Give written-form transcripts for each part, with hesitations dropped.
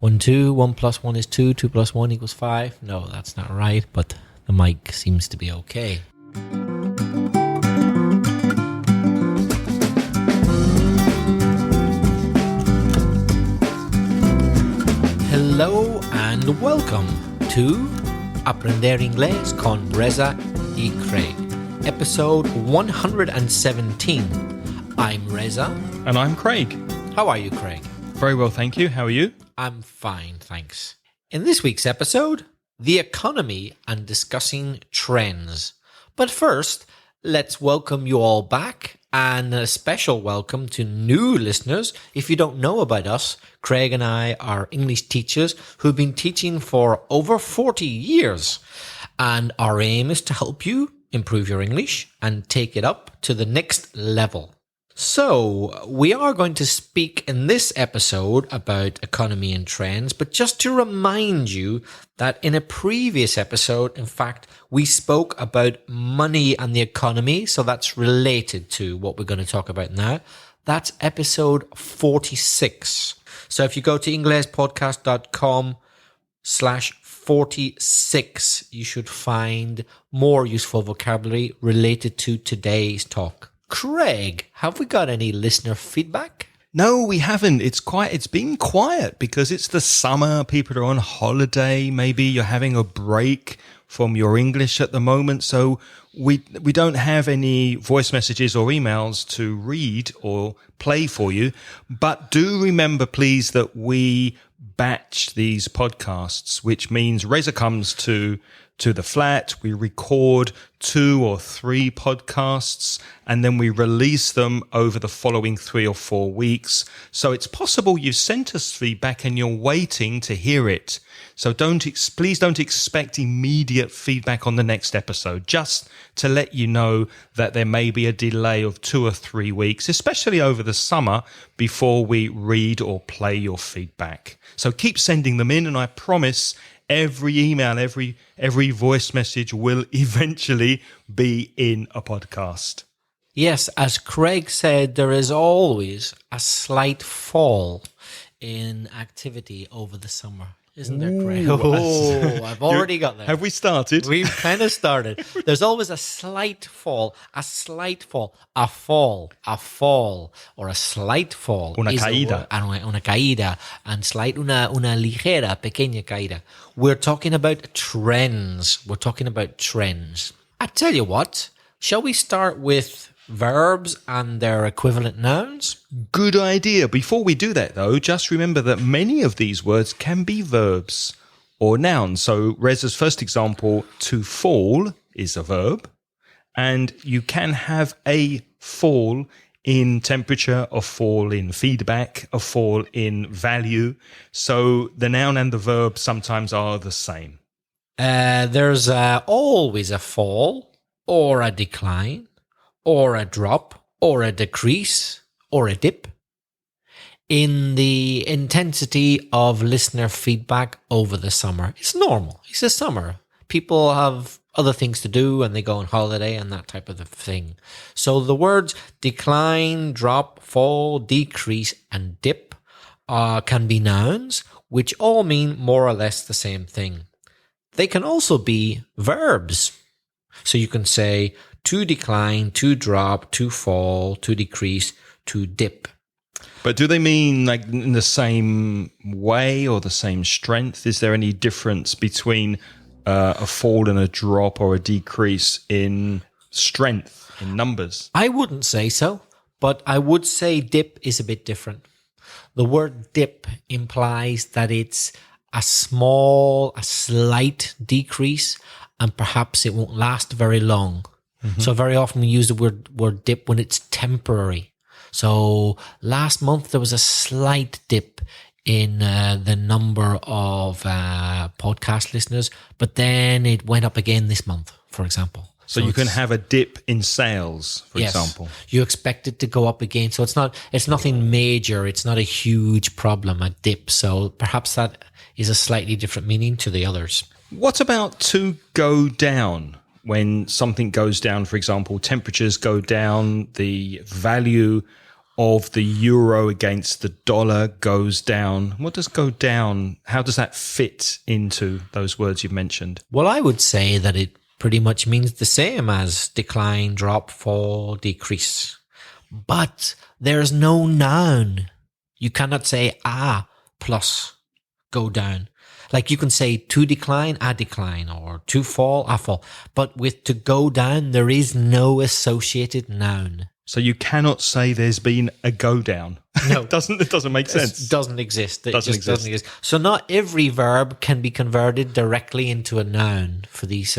1, 2, 1 plus 1 is 2, 2 plus 1 equals 5. No, that's not right, but the mic seems to be okay. Hello and welcome to Aprender Inglés con Reza y Craig, episode 117. I'm Reza. And I'm Craig. How are you, Craig? Very well, thank you. How are you? I'm fine, thanks. In this week's episode, the economy and discussing trends. But first, let's welcome you all back, and a special welcome to new listeners. If you don't know about us, Craig and I are English teachers who've been teaching for over 40 years. And our aim is to help you improve your English and take it up to the next level. So, we are going to speak in this episode about economy and trends, but just to remind you that in a previous episode, in fact, we spoke about money and the economy, so that's related to what we're going to talk about now. That's episode 46. So if you go to inglespodcast.com/46, you should find more useful vocabulary related to today's talk. Craig, have we got any listener feedback? No, we haven't. It's been quiet because it's the summer. People are on holiday. Maybe you're having a break from your English at the moment. So we don't have any voice messages or emails to read or play for you. But do remember, please, that we batch these podcasts, which means Reza comes to the flat, we record 2 or 3 podcasts, and then we release them over the following 3 or 4 weeks. So it's possible you've sent us feedback and you're waiting to hear it. So please don't expect immediate feedback on the next episode, just to let you know that there may be a delay of 2 or 3 weeks, especially over the summer, before we read or play your feedback. So keep sending them in, and I promise every email, every voice message will eventually be in a podcast. Yes, as Craig said, there is always a slight fall in activity over the summer. Isn't there, Craig? Oh, I've already got there. Have we started? We've kind of started. There's always a slight fall, a fall, or a slight fall. Una caída. Una caída, and slight, una ligera, pequeña caída. We're talking about trends. I tell you what, shall we start with verbs and their equivalent nouns? Good idea. Before we do that, though, just remember that many of these words can be verbs or nouns. So Reza's first example, to fall, is a verb. And you can have a fall in temperature, a fall in feedback, a fall in value. So the noun and the verb sometimes are the same. There's always a fall or a decline, or a drop, or a decrease, or a dip in the intensity of listener feedback over the summer. It's normal. It's the summer. People have other things to do and they go on holiday and that type of thing. So the words decline, drop, fall, decrease, and dip can be nouns, which all mean more or less the same thing. They can also be verbs. So you can say to decline, to drop, to fall, to decrease, to dip. But do they mean like in the same way or the same strength? Is there any difference between a fall and a drop or a decrease in strength, in numbers? I wouldn't say so, but I would say dip is a bit different. The word dip implies that it's a slight decrease, and perhaps it won't last very long. Mm-hmm. So very often we use the word dip when it's temporary. So last month there was a slight dip in the number of podcast listeners, but then it went up again this month, for example. So you can have a dip in sales, for example. You expect it to go up again. So it's nothing major. It's not a huge problem, a dip. So perhaps that is a slightly different meaning to the others. What about to go down? When something goes down, for example, temperatures go down, the value of the euro against the dollar goes down. What does go down? How does that fit into those words you've mentioned? Well, I would say that it pretty much means the same as decline, drop, fall, decrease. But there's no noun. You cannot say plus go down. Like you can say to decline, a decline, or to fall, a fall. But with to go down, there is no associated noun. So you cannot say there's been a go down. No. It doesn't make sense. It doesn't exist. It Doesn't just doesn't exist. So not every verb can be converted directly into a noun for these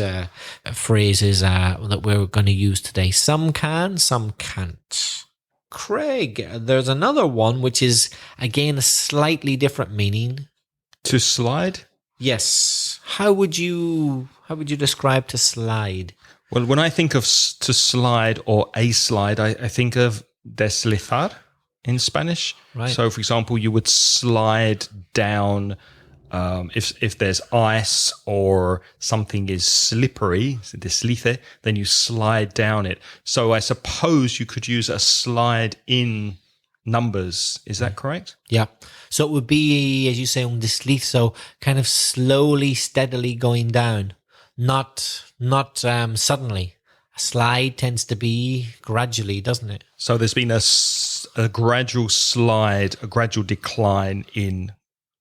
phrases that we're going to use today. Some can, some can't. Craig, there's another one which is, again, a slightly different meaning. To slide? Yes. How would you describe to slide? Well, when I think of to slide or a slide, I think of deslizar in Spanish. Right. So, for example, you would slide down if there's ice or something is slippery, deslice, then you slide down it. So I suppose you could use a slide in numbers. Is that correct? Yeah. So it would be, as you say, un desliz, so kind of slowly, steadily going down. Not suddenly. A slide tends to be gradually, doesn't it? So there's been a gradual slide, a gradual decline in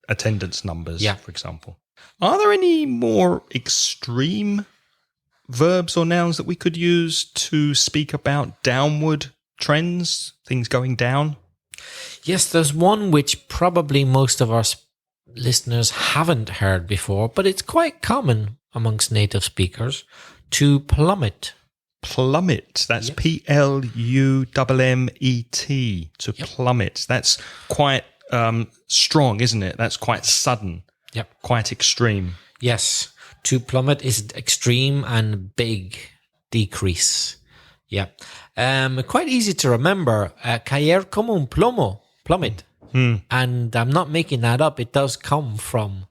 attendance numbers, for example. Are there any more extreme verbs or nouns that we could use to speak about downward trends, things going down? Yes, there's one which probably most of our listeners haven't heard before, but it's quite common amongst native speakers, to plummet. Plummet. That's Plummet, to plummet. That's quite strong, isn't it? That's quite sudden. Yep. Quite extreme. Yes. To plummet is extreme and big decrease. Yeah. Quite easy to remember. Caer como un plomo. Plummet. And I'm not making that up. It does come from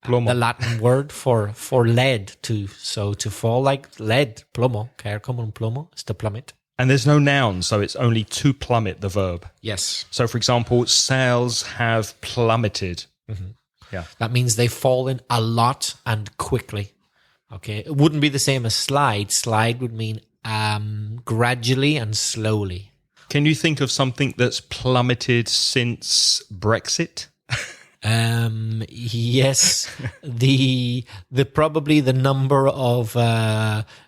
the Latin word for lead, to fall like lead, plomo, caer como un plomo, is to plummet. And there's no noun, so it's only to plummet, the verb. Yes. So, for example, sales have plummeted. Mm-hmm. Yeah. That means they've fallen a lot and quickly. Okay. It wouldn't be the same as slide. Slide would mean gradually and slowly. Can you think of something that's plummeted since Brexit? Yes, the probably the number of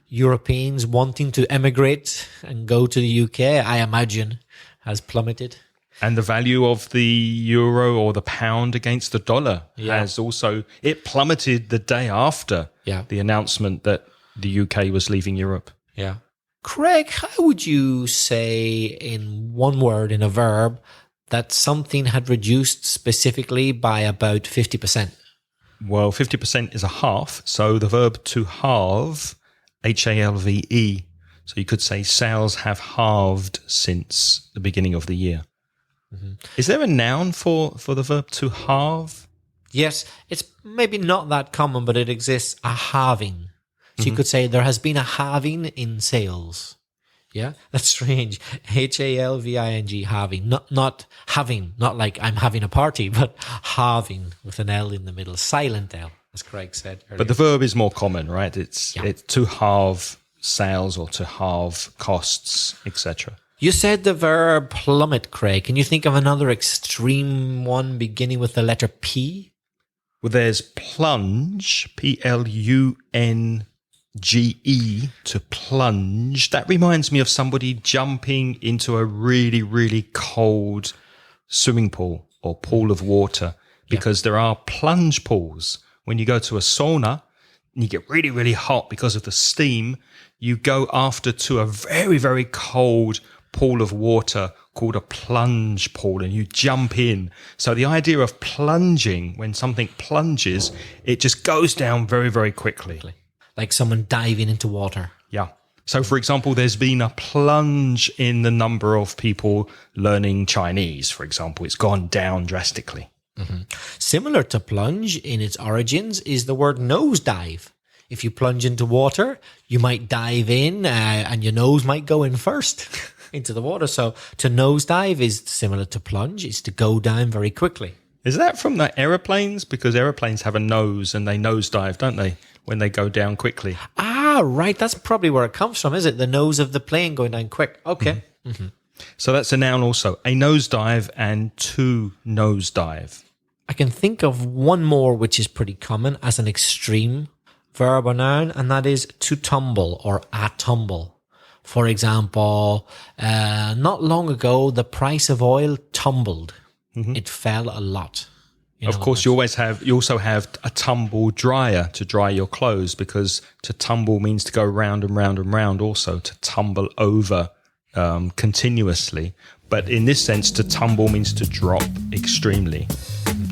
Europeans wanting to emigrate and go to the UK, I imagine, has plummeted. And the value of the euro or the pound against the dollar has also, it plummeted the day after the announcement that the UK was leaving Europe. Yeah. Craig, how would you say in one word, in a verb, that something had reduced specifically by about 50%? Well, 50% is a half. So the verb to halve, Halve. So you could say sales have halved since the beginning of the year. Mm-hmm. Is there a noun for the verb to halve? Yes, it's maybe not that common, but it exists, a halving. So you could say there has been a halving in sales. Yeah, that's strange. Halving, halving, not having, not like I'm having a party, but halving with an L in the middle, silent L, as Craig said earlier. But the verb is more common, right? It's to halve sales or to halve costs, etc. You said the verb plummet, Craig. Can you think of another extreme one beginning with the letter P? Well, there's plunge, Plunge, to plunge. That reminds me of somebody jumping into a really, really cold swimming pool or pool of water, because there are plunge pools. When you go to a sauna and you get really, really hot because of the steam, you go after to a very, very cold pool of water called a plunge pool, and you jump in. So the idea of plunging, when something plunges, it just goes down very, very quickly. Like someone diving into water. Yeah. So, for example, there's been a plunge in the number of people learning Chinese, for example. It's gone down drastically. Mm-hmm. Similar to plunge in its origins is the word nosedive. If you plunge into water, you might dive in and your nose might go in first. into the water. So to nosedive is similar to plunge. It's to go down very quickly. Is that from the aeroplanes? Because aeroplanes have a nose and they nosedive, don't they? When they go down quickly. Ah, right. That's probably where it comes from, is it? The nose of the plane going down quick. Okay. Mm-hmm. So that's a noun also. A nosedive and to nosedive. I can think of one more which is pretty common as an extreme verb or noun, and that is to tumble or a tumble. For example, not long ago, the price of oil tumbled. Mm-hmm. It fell a lot. Of course, you also have a tumble dryer to dry your clothes, because to tumble means to go round and round and round, also to tumble over continuously. But in this sense, to tumble means to drop extremely,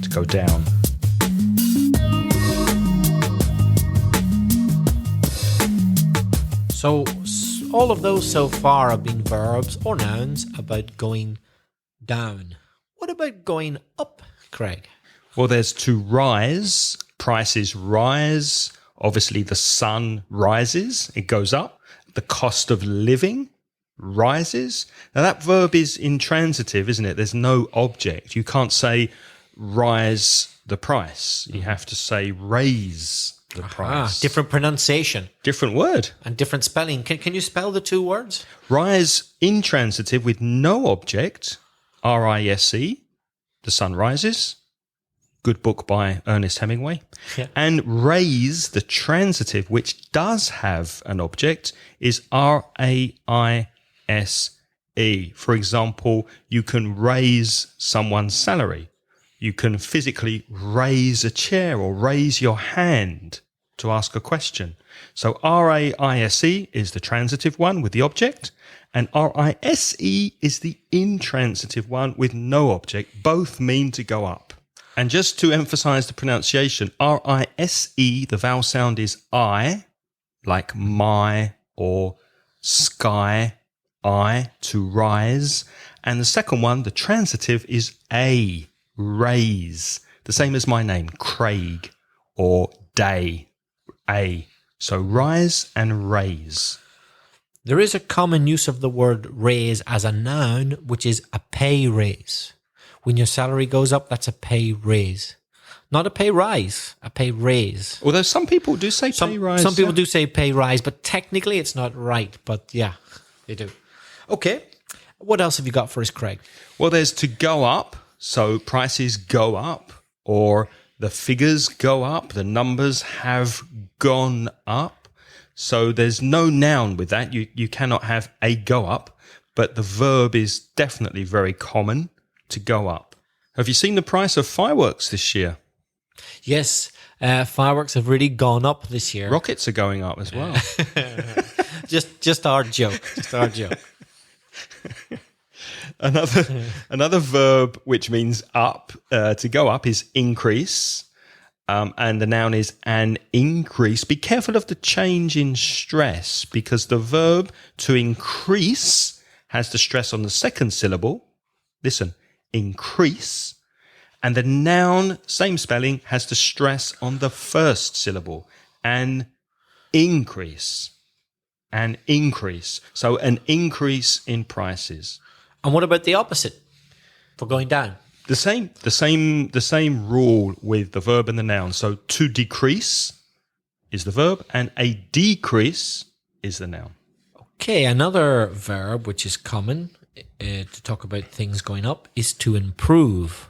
to go down. So all of those so far have been verbs or nouns about going down. What about going up, Craig? Well, there's to rise, prices rise. Obviously, the sun rises, it goes up. The cost of living rises. Now, that verb is intransitive, isn't it? There's no object. You can't say rise the price. You have to say raise the price. Different pronunciation. Different word. And different spelling. Can you spell the two words? Rise, intransitive with no object, R-I-S-E, the sun rises. Good book by Ernest Hemingway. Yeah. And raise, the transitive, which does have an object, is R-A-I-S-E. For example, you can raise someone's salary. You can physically raise a chair or raise your hand to ask a question. So R-A-I-S-E is the transitive one with the object, and R-I-S-E is the intransitive one with no object. Both mean to go up. And just to emphasize the pronunciation, R-I-S-E, the vowel sound is I, like my or sky, I, to rise. And the second one, the transitive, is A, raise. The same as my name, Craig, or day, A. So rise and raise. There is a common use of the word raise as a noun, which is a pay raise. When your salary goes up, that's a pay raise. Not a pay rise, a pay raise. Although some people do say pay rise. Some people do say pay rise, but technically it's not right. But yeah, they do. Okay. What else have you got for us, Craig? Well, there's to go up. So prices go up, or the figures go up. The numbers have gone up. So there's no noun with that. You cannot have a go up, but the verb is definitely very common. To go up. Have you seen the price of fireworks this year? Yes, fireworks have really gone up this year. Rockets are going up as well. just our joke. Just our joke. Another verb which means up, to go up, is increase. And the noun is an increase. Be careful of the change in stress, because the verb to increase has the stress on the second syllable. Listen. Increase, and the noun, same spelling, has the stress on the first syllable. An increase. An increase. So an increase in prices. And what about the opposite for going down? The same rule with the verb and the noun. So to decrease is the verb, and a decrease is the noun. Okay, another verb which is common to talk about things going up is to improve.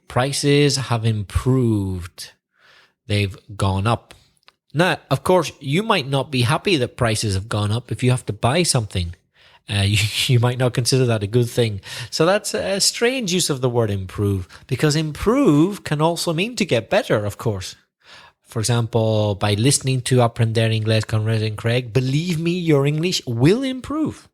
Prices have improved. They've gone up. Now, of course, you might not be happy that prices have gone up if you have to buy something. You might not consider that a good thing. So that's a strange use of the word improve, because improve can also mean to get better, of course. For example, by listening to Aprender Inglés con Red and Craig, believe me, your English will improve.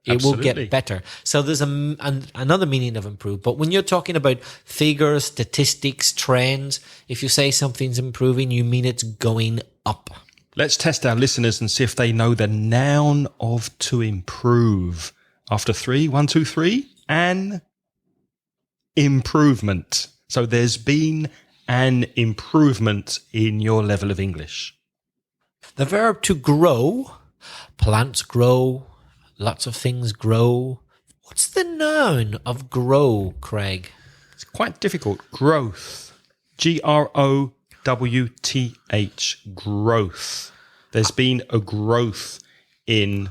It will get better. So there's another meaning of improve. But when you're talking about figures, statistics, trends, if you say something's improving, you mean it's going up. Let's test our listeners and see if they know the noun of to improve. After 3, 1, 2, 3, an improvement. So there's been an improvement in your level of English. The verb to grow, plants grow, lots of things grow, What's the noun of grow, Craig? It's quite difficult. Growth. Growth. Growth. There's been a growth in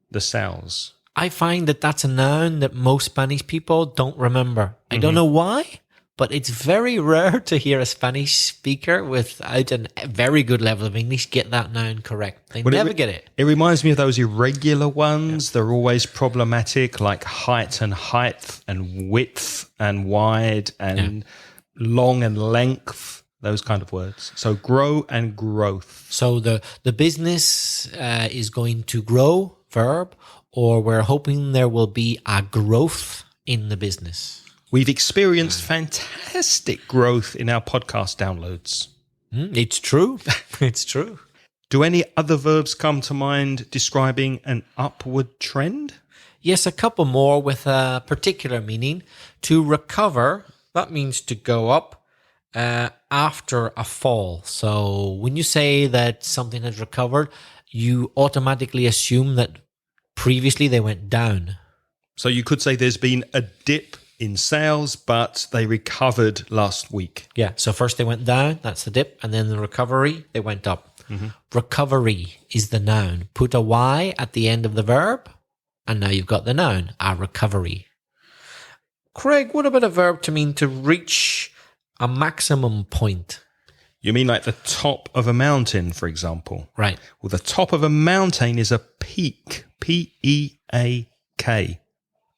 the sales. I find that that's a noun that most Spanish people don't remember. I don't know why, but it's very rare to hear a Spanish speaker without a very good level of English get that noun correct. They never get it. It reminds me of those irregular ones. They're always problematic, like height and width and wide and long and length. Those kind of words. So grow and growth. So the business is going to grow, verb, or we're hoping there will be a growth in the business. We've experienced fantastic growth in our podcast downloads. It's true. It's true. Do any other verbs come to mind describing an upward trend? Yes, a couple more with a particular meaning. To recover, that means to go up. After a fall. So when you say that something has recovered, you automatically assume that previously they went down. So you could say there's been a dip in sales, but they recovered last week. Yeah. So first they went down, that's the dip, and then the recovery, they went up. Recovery is the noun. Put a Y at the end of the verb, and now you've got the noun, a recovery. Craig, what about a verb to mean to reach a maximum point? You mean like the top of a mountain, for example? Right. Well, the top of a mountain is a peak. P-E-A-K.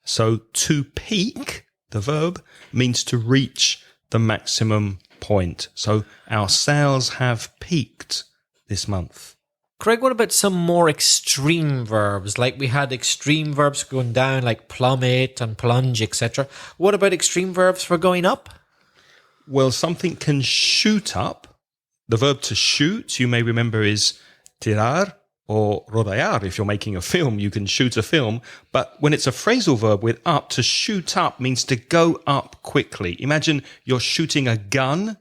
So to peak, the verb, means to reach the maximum point. So our sales have peaked this month. Craig, what about some more extreme verbs? Like we had extreme verbs going down, like plummet and plunge, etc. What about extreme verbs for going up? Well, something can shoot up. The verb to shoot, you may remember, is tirar or rodear. If you're making a film, you can shoot a film. But when it's a phrasal verb with up, to shoot up means to go up quickly. Imagine you're shooting a gun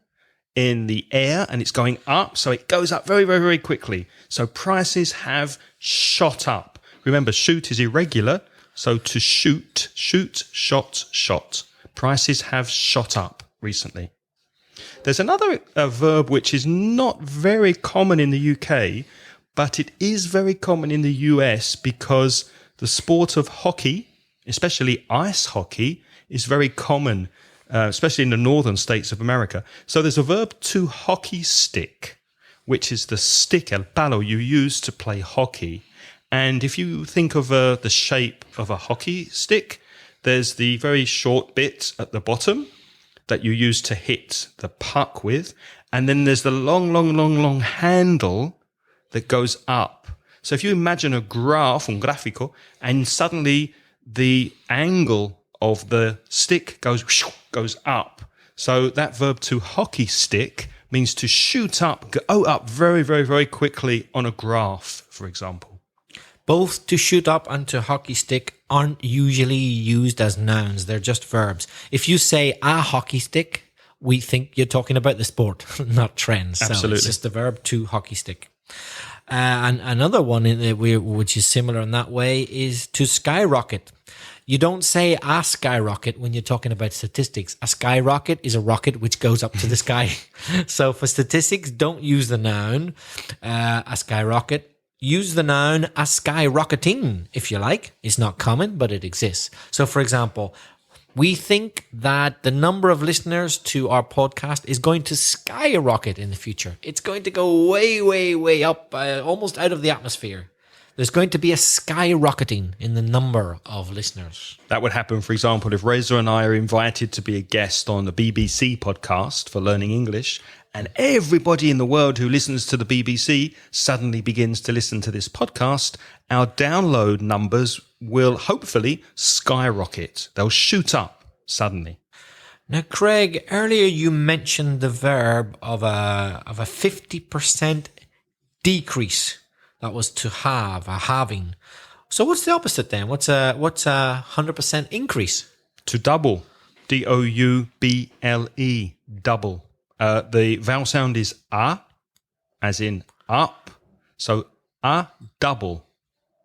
in the air and it's going up, so it goes up very, very, very quickly. So prices have shot up. Remember, shoot is irregular. So to shoot, shot. Prices have shot up recently. There's another verb which is not very common in the UK, but it is very common in the US because the sport of hockey, especially ice hockey, is very common, especially in the northern states of America. So there's a verb to hockey stick, which is the stick, el palo, you use to play hockey. And if you think of the shape of a hockey stick, there's the very short bit at the bottom that you use to hit the puck with. And then there's the long handle that goes up. So if you imagine a graph, un gráfico, and suddenly the angle of the stick goes up. So that verb to hockey stick means to shoot up, go up very, very, very quickly on a graph, for example. Both to shoot up and to hockey stick aren't usually used as nouns. They're just verbs. If you say a hockey stick, we think you're talking about the sport, not trends. Absolutely. So it's just the verb to hockey stick. And another one which is similar in that way is to skyrocket. You don't say a skyrocket when you're talking about statistics. A skyrocket is a rocket which goes up to the sky. So for statistics, don't use the noun a skyrocket. Use the noun a skyrocketing, if you like. It's not common, but it exists. So, for example, we think that the number of listeners to our podcast is going to skyrocket in the future. It's going to go way, way, way up, almost out of the atmosphere. There's going to be a skyrocketing in the number of listeners. That would happen, for example, if Reza and I are invited to be a guest on the BBC podcast for Learning English, and everybody in the world who listens to the BBC suddenly begins to listen to this podcast, our download numbers will hopefully skyrocket. They'll shoot up suddenly. Now, Craig, earlier you mentioned the verb of a 50% decrease. That was to have, a having. So what's the opposite then? What's a 100% increase? To double. D-O-U-B-L-E. Double. The vowel sound is a, as in up. So a double.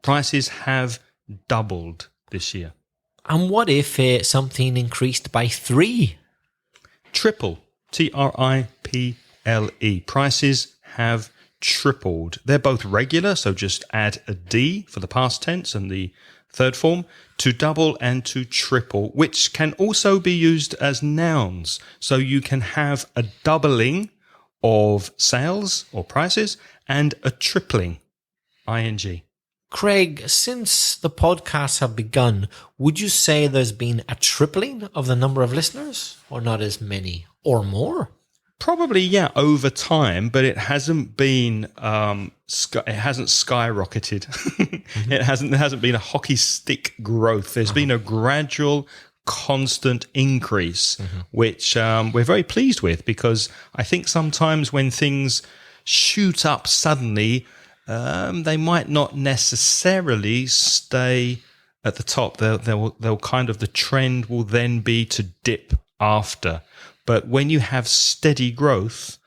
Prices have doubled this year. And what if something increased by 3? Triple. Triple. Prices have tripled. They're both regular, so just add a D for the past tense and the third form, to double and to triple, which can also be used as nouns. So you can have a doubling of sales or prices and a tripling, ing. Craig, since the podcasts have begun, would you say there's been a tripling of the number of listeners, or not as many, or more? Probably, yeah, over time, but it hasn't been. It hasn't skyrocketed. There hasn't been a hockey stick growth. There's been a gradual, constant increase, which we're very pleased with, because I think sometimes when things shoot up suddenly, they might not necessarily stay at the top. They'll kind of, the trend will then be to dip after. But when you have steady growth,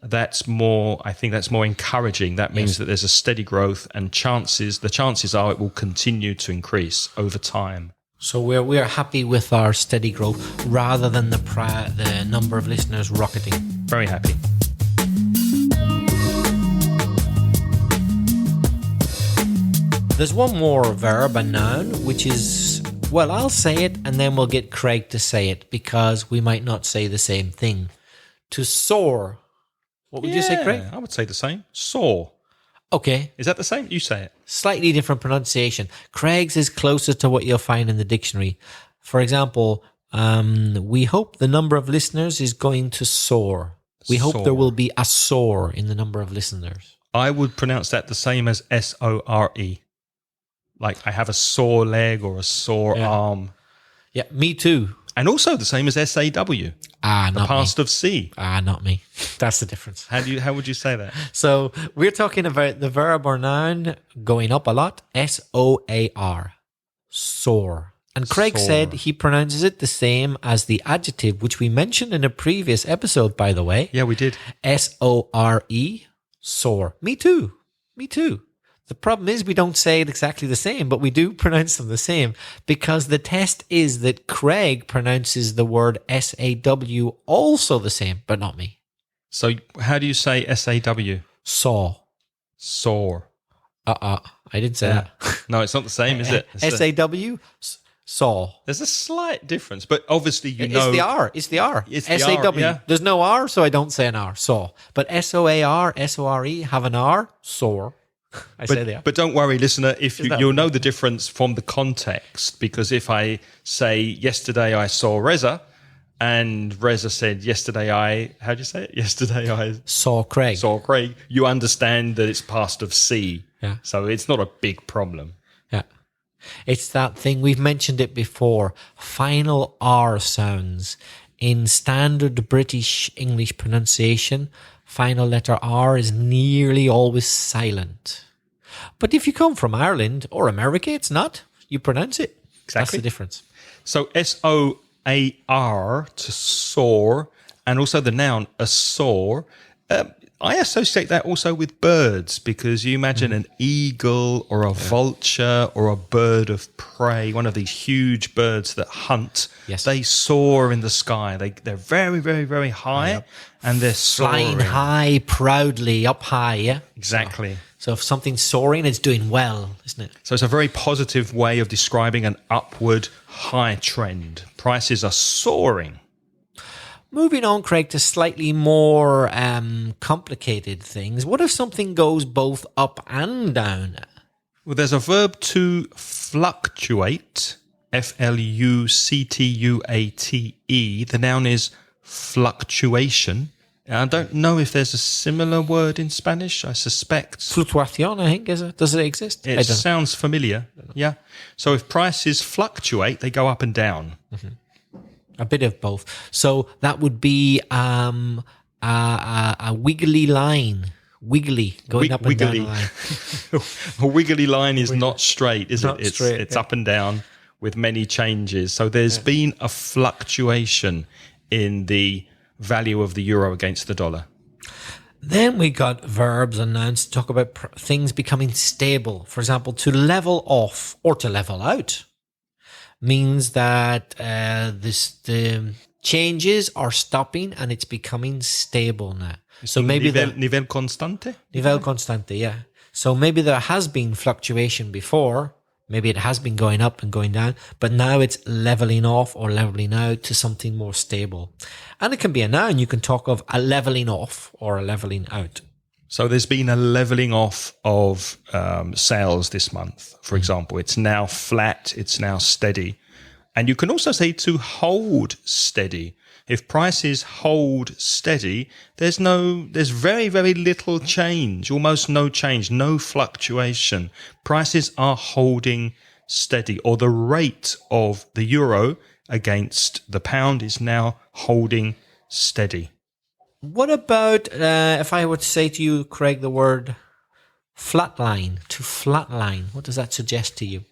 that's more, I think that's more encouraging. That means that there's a steady growth, and the chances are it will continue to increase over time. So we're happy with our steady growth rather than the number of listeners rocketing. Very happy. There's one more verb, a noun, which is, well, I'll say it and then we'll get Craig to say it, because we might not say the same thing. To soar. What would you say, Craig? I would say the same. Soar. Okay. Is that the same? You say it. Slightly different pronunciation. Craig's is closer to what you'll find in the dictionary. For example, we hope the number of listeners is going to soar. We hope there will be a soar in the number of listeners. I would pronounce that the same as SORE. Like I have a sore leg or a sore arm. Yeah, me too. And also the same as SAW. The past of C. Not me. That's the difference. How would you say that? So we're talking about the verb or noun going up a lot. SOAR. Soar. And Craig said he pronounces it the same as the adjective, which we mentioned in a previous episode, by the way. Yeah, we did. SORE. Soar. Me too. The problem is we don't say it exactly the same, but we do pronounce them the same, because the test is that Craig pronounces the word SAW also the same, but not me. So how do you say SAW? Saw. Soar. I didn't say that. No, it's not the same, is it? SAW? Saw. There's a slight difference, but obviously It's the R. It's the R. It's the SAW. R, yeah. There's no R, so I don't say an R. Saw. But SOAR, SORE have an R. Soar. Say they are. But don't worry, listener, if you'll know the difference from the context, because if I say, yesterday I saw Reza, and Reza said, how do you say it? Yesterday I saw Craig. You understand that it's past of C. Yeah. So it's not a big problem. Yeah. It's that thing, we've mentioned it before, final R sounds. In standard British English pronunciation, final letter R is nearly always silent. But if you come from Ireland or America, it's not. You pronounce it. Exactly. That's the difference. So SOAR, to soar, and also the noun, a soar. I associate that also with birds, because you imagine an eagle or a vulture or a bird of prey, one of these huge birds that hunt. Yes. They soar in the sky. They're very, very, very high, and they're flying soaring. high, proudly, up high, yeah? Exactly. So if something's soaring, it's doing well, isn't it? So it's a very positive way of describing an upward high trend. Prices are soaring. Moving on, Craig, to slightly more complicated things. What if something goes both up and down? Well, there's a verb to fluctuate, Fluctuate. The noun is fluctuation. I don't know if there's a similar word in Spanish. I suspect. Fluctuation, I think, is it? Does it exist? It sounds familiar. Yeah. So if prices fluctuate, they go up and down. Mm-hmm. A bit of both. So that would be a wiggly line. Wiggly, going up and down the line. A wiggly line is not straight, is not it? Straight, it's up and down with many changes. So there's been a fluctuation in the value of the euro against the dollar. Then we got verbs and nouns to talk about things becoming stable. For example, to level off or to level out. means that the changes are stopping and it's becoming stable now. So maybe nivel constante? nivel constante, yeah. So maybe there has been fluctuation before. Maybe it has been going up and going down, but now it's leveling off or leveling out to something more stable. And it can be a noun. You can talk of a leveling off or a leveling out. So there's been a leveling off of sales this month, for example. It's now flat. It's now steady. And you can also say to hold steady. If prices hold steady, there's very, very little change, almost no change, no fluctuation. Prices are holding steady, or the rate of the euro against the pound is now holding steady. What about if I were to say to you, Craig, the word flatline, to flatline? What does that suggest to you?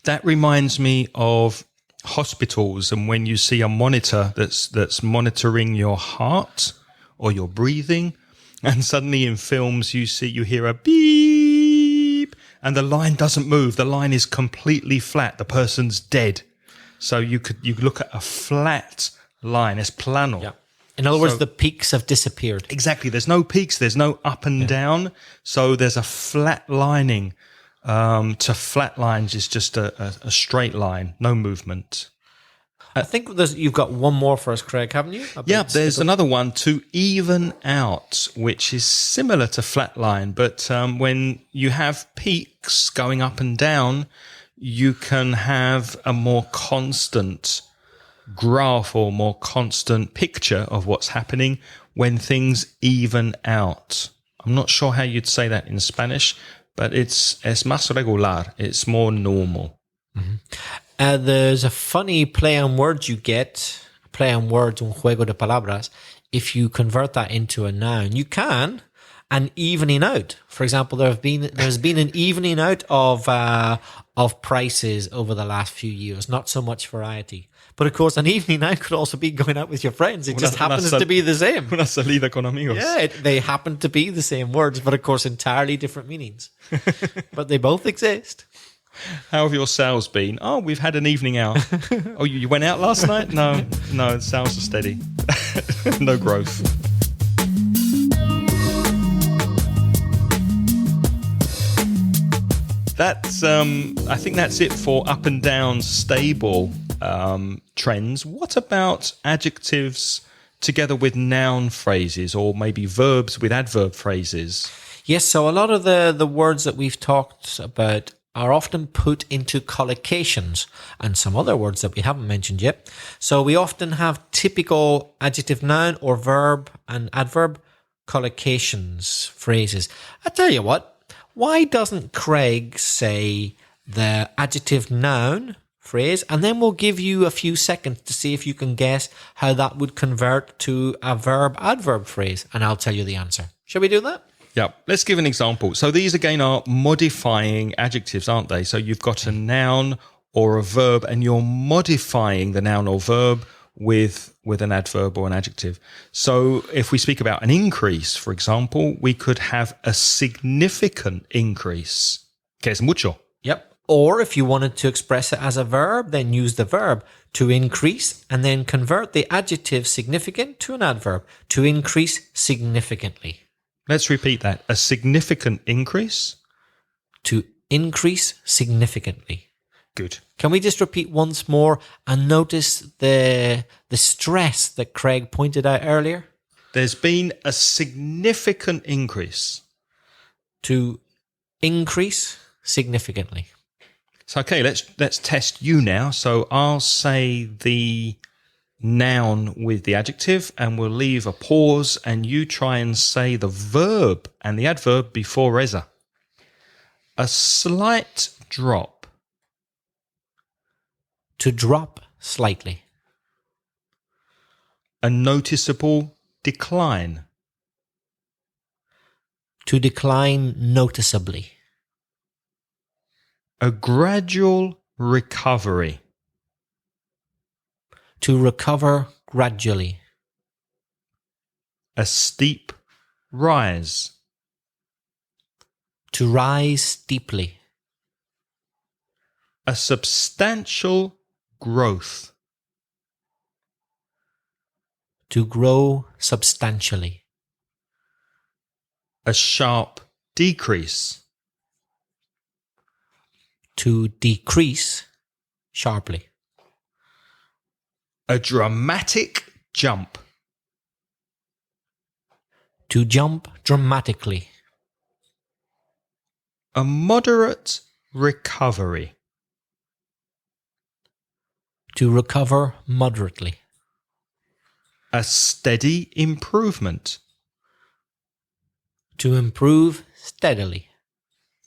That reminds me of hospitals, and when you see a monitor that's monitoring your heart or your breathing, and suddenly in films you hear a beep and the line doesn't move, the line is completely flat, the person's dead. So you look at a flat line, es plano. Yeah. In other words, the peaks have disappeared. Exactly. There's no peaks, there's no up and down, so there's a flat lining. To flatlines is just a straight line, no movement. I think you've got one more for us, Craig, haven't you? Yeah, there's another one, to even out, which is similar to flatline, but when you have peaks going up and down, you can have a more constant graph or more constant picture of what's happening when things even out. I'm not sure how you'd say that in Spanish, but es más regular. It's more normal. Mm-hmm. There's a funny play on words you get, play on words, un juego de palabras. If you convert that into a noun, you can an evening out. For example, there's been an evening out of prices over the last few years. Not so much variety. But of course, an evening out could also be going out with your friends. It just happens to be the same. Una salida con amigos. Yeah, they happen to be the same words, but of course, entirely different meanings. But they both exist. How have your sales been? Oh, we've had an evening out. Oh, you went out last night? No, sales are steady. No growth. I think that's it for up and down stable trends. What about adjectives together with noun phrases, or maybe verbs with adverb phrases? Yes, so a lot of the words that we've talked about are often put into collocations, and some other words that we haven't mentioned yet. So we often have typical adjective, noun, or verb and adverb collocations phrases. I tell you what, why doesn't Craig say the adjective noun phrase, and then we'll give you a few seconds to see if you can guess how that would convert to a verb adverb phrase, and I'll tell you the answer. Shall we do that? Yeah, let's give an example. So these again are modifying adjectives, aren't they? So you've got a noun or a verb, and you're modifying the noun or verb with an adverb or an adjective. So if we speak about an increase, for example, we could have a significant increase. Que es mucho. Yep. Or if you wanted to express it as a verb, then use the verb to increase and then convert the adjective significant to an adverb, to increase significantly. Let's repeat that. A significant increase. To increase significantly. Good. Can we just repeat once more and notice the stress that Craig pointed out earlier? There's been a significant increase. To increase significantly. So, okay, let's test you now. So I'll say the noun with the adjective, and we'll leave a pause, and you try and say the verb and the adverb before reza. A slight drop. To drop slightly. A noticeable decline. To decline noticeably. A gradual recovery. To recover gradually. A steep rise. To rise steeply. A substantial growth. To grow substantially. A sharp decrease. To decrease sharply. A dramatic jump. To jump dramatically. A moderate recovery. To recover moderately. A steady improvement. To improve steadily.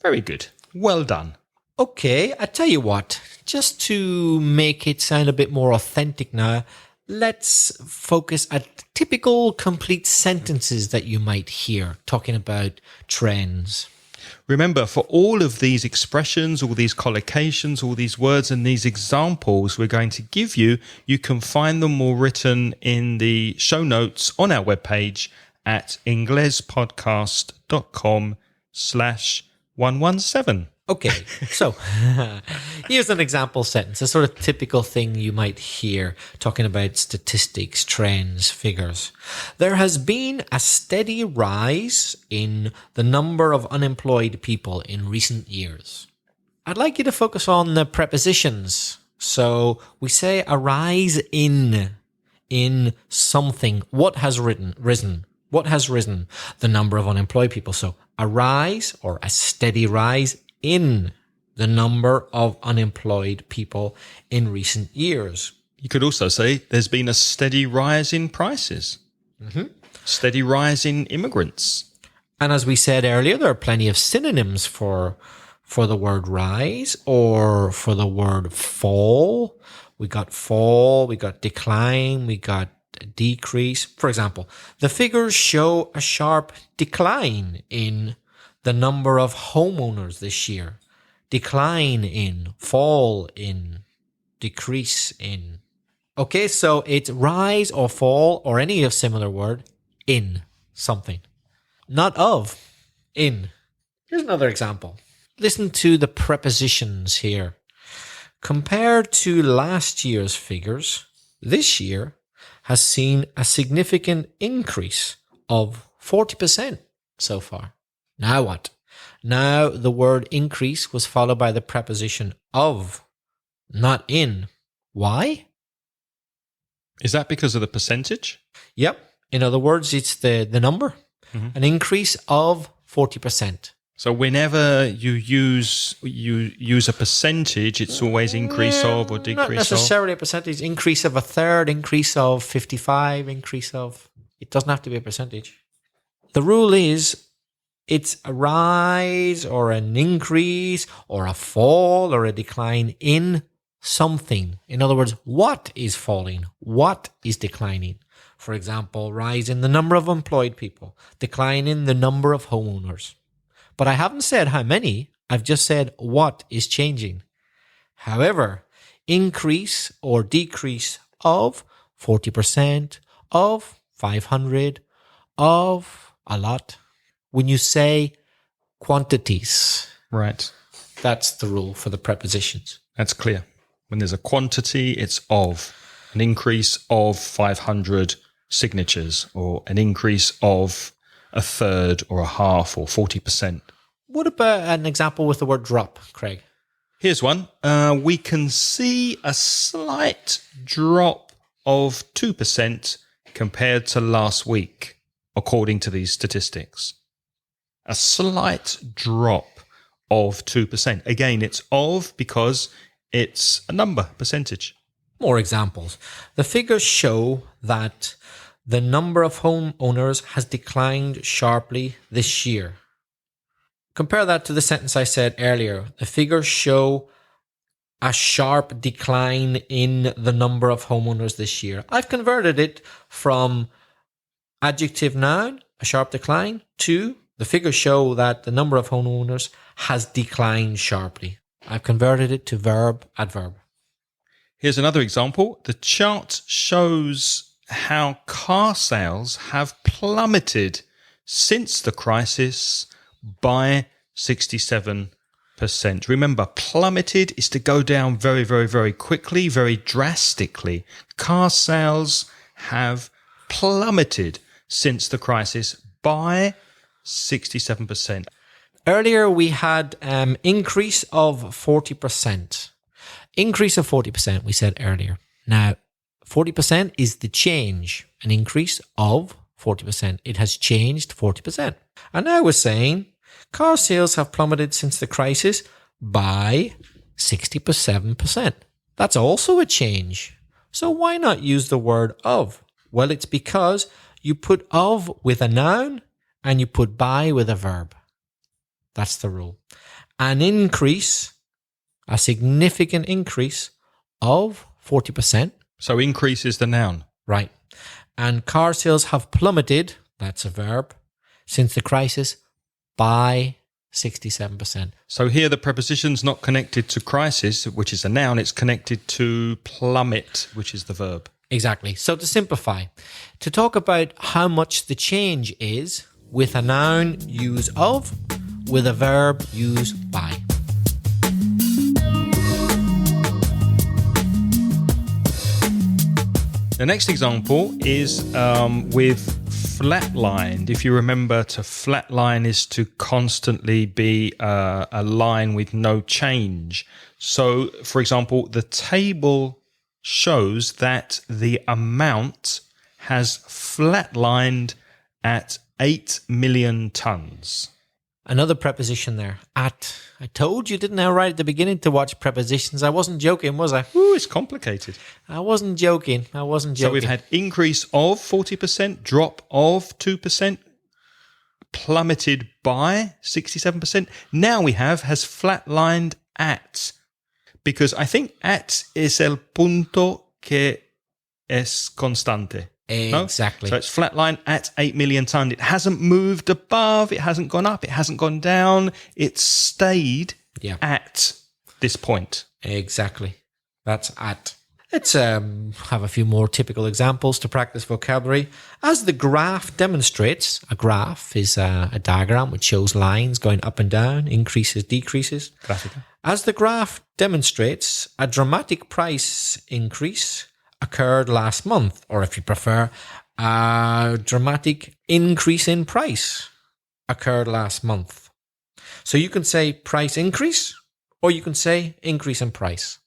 Very good. Well done. Okay, I tell you what, just to make it sound a bit more authentic now, let's focus at typical complete sentences that you might hear talking about trends. Remember, for all of these expressions, all these collocations, all these words and these examples we're going to give you, you can find them all written in the show notes on our webpage at inglespodcast.com/117. Okay, so here's an example sentence, a sort of typical thing you might hear talking about statistics, trends, figures. There has been a steady rise in the number of unemployed people in recent years. I'd like you to focus on the prepositions. So we say a rise in something. What has risen? What has risen? The number of unemployed people. So a rise or a steady rise in the number of unemployed people in recent years. You could also say there's been a steady rise in prices. Steady rise in immigrants. And as we said earlier, there are plenty of synonyms for the word rise or for the word fall. We got decline, we got decrease. For example, the figures show a sharp decline in the number of homeowners this year. Decline in, fall in, decrease in. Okay, so it's rise or fall or any of similar word in something. Not of, in. Here's another example. Listen to the prepositions here. Compared to last year's figures, this year has seen a significant increase of 40% so far. Now what? Now the word increase was followed by the preposition of, not in. Why? Is that because of the percentage? Yep. In other words, it's the number. An increase of 40%. So whenever you use a percentage, it's always increase of or decrease of? Not necessarily a percentage. Increase of a third, increase of 55, increase of... It doesn't have to be a percentage. The rule is it's a rise or an increase or a fall or a decline in something. In other words, what is falling? What is declining? For example, rise in the number of employed people, decline in the number of homeowners. But I haven't said how many, I've just said what is changing. However, increase or decrease of 40%, of 500, of a lot. When you say quantities, right, that's the rule for the prepositions. That's clear. When there's a quantity, it's of. An increase of 500 signatures or an increase of a third or a half or 40%. What about an example with the word drop, Craig? Here's one. We can see a slight drop of 2% compared to last week, according to these statistics. A slight drop of 2%. Again, it's of because it's a number, percentage. More examples. The figures show that the number of homeowners has declined sharply this year. Compare that to the sentence I said earlier. The figures show a sharp decline in the number of homeowners this year. I've converted it from adjective noun, a sharp decline, to the figures show that the number of homeowners has declined sharply. I've converted it to verb, adverb. Here's another example. The chart shows how car sales have plummeted since the crisis by 67%. Remember, plummeted is to go down very, very, very quickly, very drastically. Car sales have plummeted since the crisis by 67%. Earlier, we had increase of 40%. Increase of 40%, we said earlier. Now, 40% is the change, an increase of 40%. It has changed 40%. And now we're saying car sales have plummeted since the crisis by 67%. That's also a change. So why not use the word of? Well, it's because you put of with a noun and you put by with a verb. That's the rule. An increase, a significant increase of 40%. So increase is the noun. Right. And car sales have plummeted, that's a verb, since the crisis by 67%. So here the preposition's not connected to crisis, which is a noun, it's connected to plummet, which is the verb. Exactly. So to simplify, to talk about how much the change is, with a noun, use of, with a verb, use by. The next example is with flatlined. If you remember, to flatline is to constantly be a line with no change. So, for example, the table shows that the amount has flatlined at 8 million tons. Another preposition there, at. I told you, didn't I, right at the beginning to watch prepositions? I wasn't joking, was I? Ooh, it's complicated. I wasn't joking. So we've had increase of 40%, drop of 2%, plummeted by 67%. Now we have has flatlined at, because I think at es el punto que es constante. Exactly. No? So it's flatline at 8 million ton. It hasn't moved above. It hasn't gone up. It hasn't gone down. It's stayed at this point. Exactly. That's at. Let's have a few more typical examples to practice vocabulary. As the graph demonstrates, a graph is a diagram which shows lines going up and down, increases, decreases. Grafica. As the graph demonstrates, a dramatic price increase occurred last month, or if you prefer, a dramatic increase in price occurred last month. So you can say price increase, or you can say increase in price.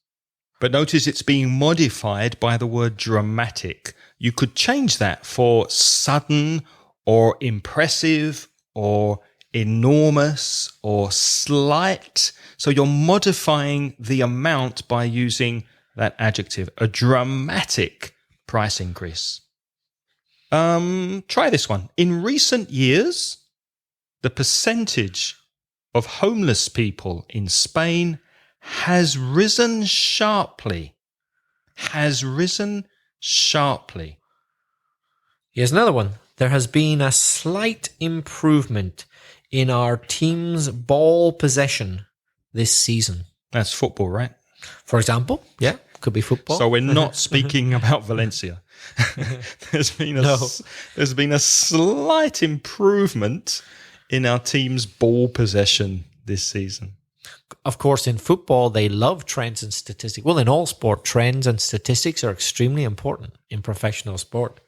But notice it's being modified by the word dramatic. You could change that for sudden or impressive or enormous or slight. So you're modifying the amount by using that adjective, a dramatic price increase. Try this one. In recent years, the percentage of homeless people in Spain has risen sharply. Has risen sharply. Here's another one. There has been a slight improvement in our team's ball possession this season. That's football, right? For example, yeah, could be football. So we're not speaking about Valencia. There's been a slight improvement in our team's ball possession this season. Of course, in football, they love trends and statistics. Well, in all sport, trends and statistics are extremely important in professional sport.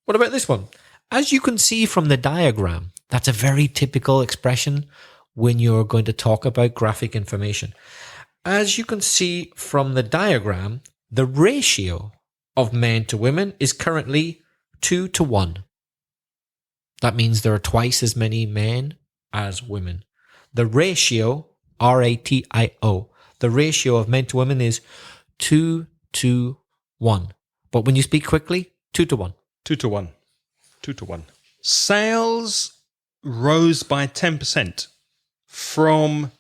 What about this one? As you can see from the diagram, that's a very typical expression when you're going to talk about graphic information. As you can see from the diagram, the ratio of men to women is currently 2 to 1. That means there are twice as many men as women. The ratio, ratio, the ratio of men to women is 2 to 1. But when you speak quickly, 2 to 1. 2 to 1. 2 to 1. Sales rose by 10% from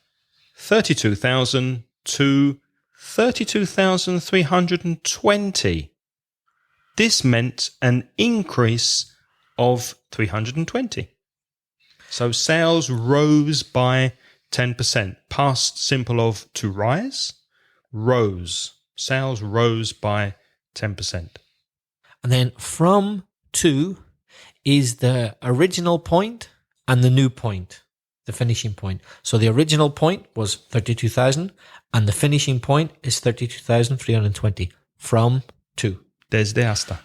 32,000 to 32,320. This meant an increase of 320. So sales rose by 10%. Past simple of to rise, rose. Sales rose by 10%. And then from to is the original point and the new point. the finishing point. So the original point was 32,000 and the finishing point is 32,320 from to. Desde hasta.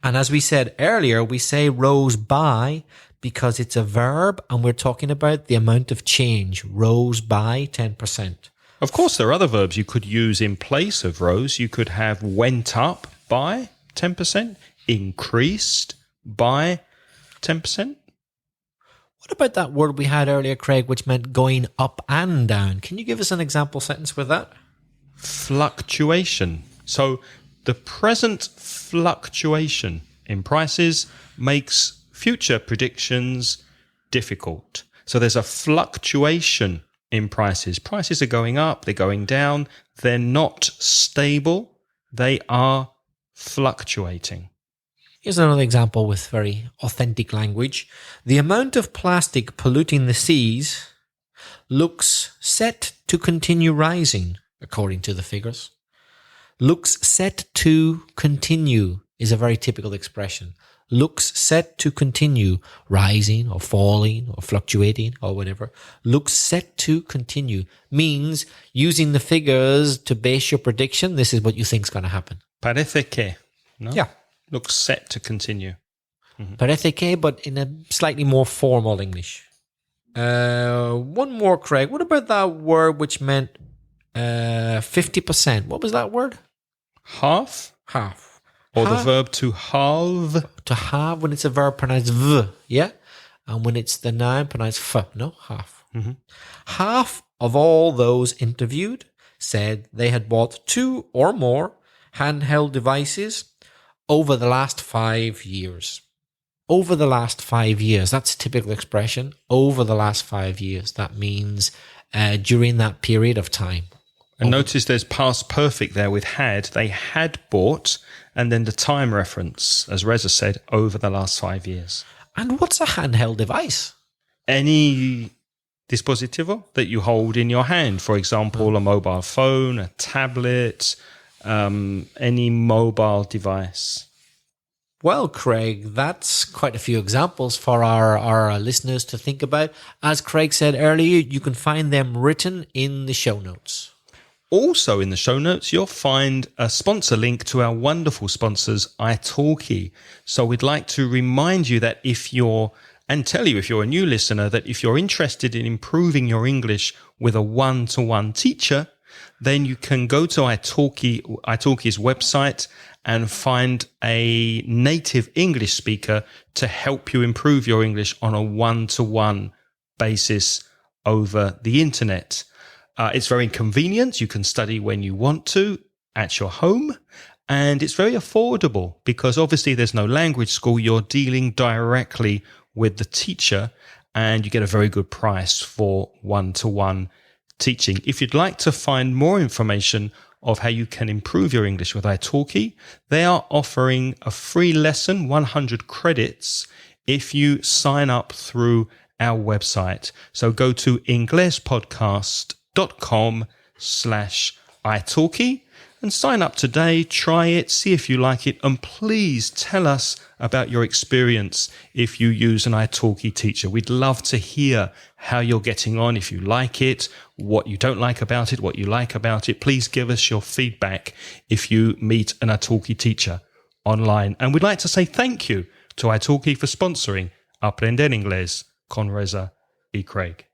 And as we said earlier, we say rose by because it's a verb and we're talking about the amount of change. Rose by 10%. Of course, there are other verbs you could use in place of rose. You could have went up by 10%, increased by 10%. What about that word we had earlier, Craig, which meant going up and down? Can you give us an example sentence with that? Fluctuation. So the present fluctuation in prices makes future predictions difficult. So there's a fluctuation in prices. Prices are going up, they're going down, they're not stable, they are fluctuating. Here's another example with very authentic language. The amount of plastic polluting the seas looks set to continue rising, according to the figures. Looks set to continue is a very typical expression. Looks set to continue, rising or falling or fluctuating or whatever. Looks set to continue means using the figures to base your prediction. This is what you think is going to happen. Parece que, no? Yeah. Looks set to continue. Parece que, but in a slightly more formal English. One more, Craig. What about that word which meant 50%? What was that word? Half? Half. Or the verb to halve? To halve when it's a verb pronounced v, yeah? And when it's the noun pronounced f, no? Half. Mm-hmm. Half of all those interviewed said they had bought 2 or more handheld devices over the last 5 years. Over the last 5 years. That's a typical expression. Over the last 5 years. That means during that period of time. And notice there's past perfect there with had. They had bought, and then the time reference, as Reza said, over the last 5 years. And what's a handheld device? Any dispositivo that you hold in your hand. For example, a mobile phone, a tablet, any mobile device. Well, Craig, that's quite a few examples for our listeners to think about. As Craig said earlier, you can find them written in the show notes. Also in the show notes, you'll find a sponsor link to our wonderful sponsors, italki. So we'd like to remind you that if you're a new listener, that if you're interested in improving your English with a one-to-one teacher, then you can go to italki's website and find a native English speaker to help you improve your English on a one-to-one basis over the internet. It's very convenient. You can study when you want to at your home. And it's very affordable because obviously there's no language school. You're dealing directly with the teacher and you get a very good price for one-to-one teaching. If you'd like to find more information of how you can improve your English with italki, they are offering a free lesson, 100 credits, if you sign up through our website. So go to inglespodcast.com/italki and sign up today, try it, see if you like it, and please tell us about your experience if you use an italki teacher. We'd love to hear how you're getting on, if you like it, what you don't like about it, what you like about it. Please give us your feedback if you meet an italki teacher online. And we'd like to say thank you to italki for sponsoring Aprender Inglés con Reza y Craig.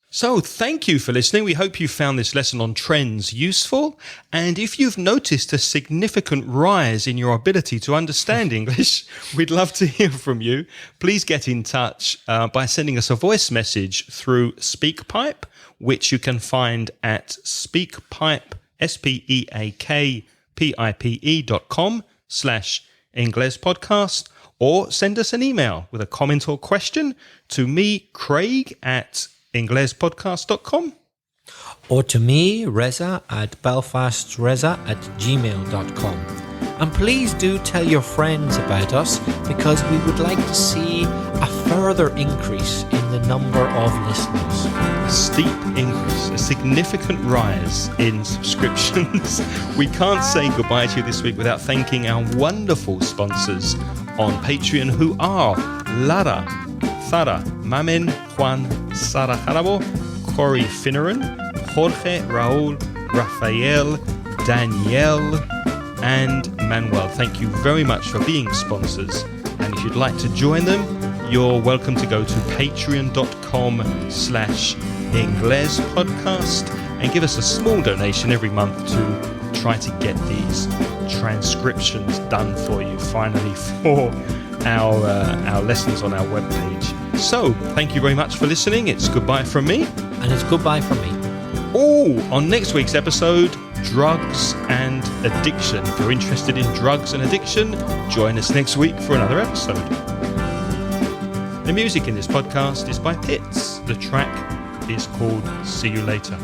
So thank you for listening. We hope you found this lesson on trends useful. And if you've noticed a significant rise in your ability to understand English, we'd love to hear from you. Please get in touch by sending us a voice message through SpeakPipe, which you can find at SpeakPipe, speakpipe.com/Inglespodcast, or send us an email with a comment or question to me, Craig, at inglespodcast.com, or to me, Reza, at belfastreza@gmail.com. And please do tell your friends about us because we would like to see a further increase in the number of listeners. A steep increase, a significant rise in subscriptions. We can't say goodbye to you this week without thanking our wonderful sponsors on Patreon, who are Lara, Thara, Mamen, Juan, Sara Jarabo, Corey Finneran, Jorge, Raul, Rafael, Danielle, and Manuel. Thank you very much for being sponsors. And if you'd like to join them, you're welcome to go to patreon.com/Ingles podcast and give us a small donation every month to try to get these transcriptions done for you finally for our lessons on our webpage. So, thank you very much for listening. It's goodbye from me. And it's goodbye from me. Oh, on next week's episode, drugs and addiction. If you're interested in drugs and addiction, join us next week for another episode. The music in this podcast is by Pitts. The track is called See You Later.